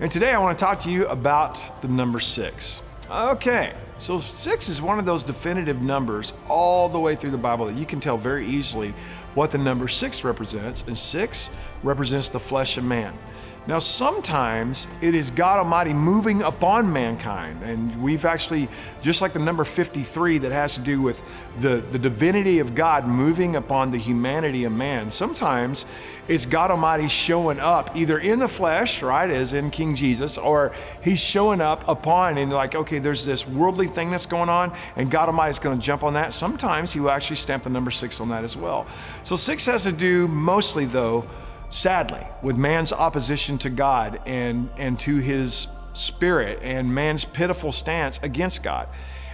And today I want to talk to you about the number 6. Okay, so 6 is one of those definitive numbers all the way through the Bible that you can tell very easily what the number 6 represents, and 6 represents the flesh of man. Now, sometimes it is God Almighty moving upon mankind, and we've actually, just like the number 53 that has to do with the divinity of God moving upon the humanity of man, sometimes it's God Almighty showing up either in the flesh, right, as in King Jesus, or he's showing up upon and like, okay, there's this worldly thing that's going on, and God Almighty is going to jump on that. Sometimes he will actually stamp the number 6 on that as well. So 6 has to do mostly, though, sadly, with man's opposition to God and to his spirit and man's pitiful stance against God.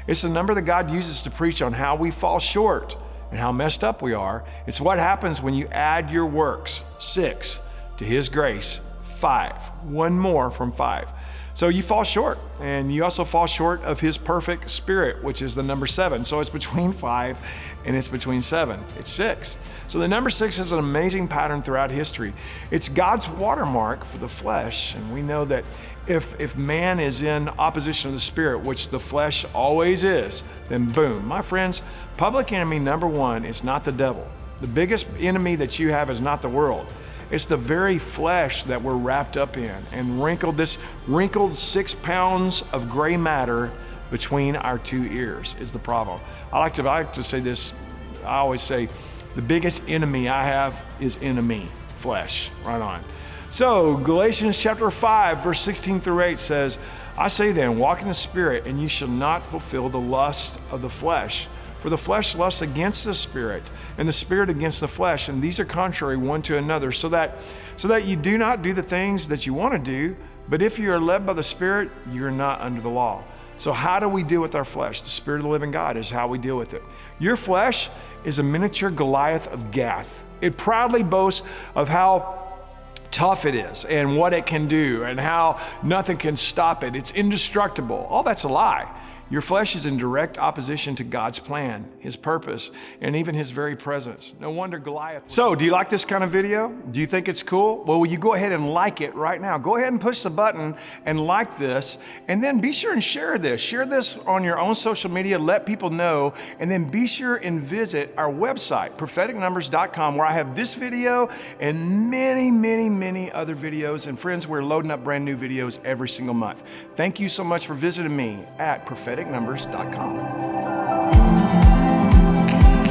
It's the number that God uses to preach on how we fall short and how messed up we are. It's what happens when you add your works, 6, to his grace, 5, one more from 5. So you fall short, and you also fall short of his perfect spirit, which is the number 7. So it's between 5 and it's between 7. It's 6. So the number 6 is an amazing pattern throughout history. It's God's watermark for the flesh, and we know that if man is in opposition to the spirit, which the flesh always is, then boom. My friends, public enemy number 1 is not the devil. The biggest enemy that you have is not the world. It's the very flesh that we're wrapped up in and this wrinkled 6 pounds of gray matter between our 2 ears is the problem. I like to say this. I always say the biggest enemy I have is enemy, flesh, right on. So Galatians chapter 5, verse 16 through 8 says, I say then, walk in the Spirit, and you shall not fulfill the lust of the flesh. For the flesh lusts against the Spirit, and the Spirit against the flesh, and these are contrary one to another, so that you do not do the things that you want to do, but if you are led by the Spirit, you are not under the law. So how do we deal with our flesh? The Spirit of the living God is how we deal with it. Your flesh is a miniature Goliath of Gath. It proudly boasts of how tough it is and what it can do and how nothing can stop it. It's indestructible. All that's a lie. Your flesh is in direct opposition to God's plan, his purpose, and even his very presence. No wonder Goliath. So, do you like this kind of video? Do you think it's cool? Well, will you go ahead and like it right now? Go ahead and push the button and like this, and then be sure and share this. Share this on your own social media, let people know, and then be sure and visit our website, propheticnumbers.com, where I have this video and many, many, many other videos. And friends, we're loading up brand new videos every single month. Thank you so much for visiting me at propheticnumbers.com.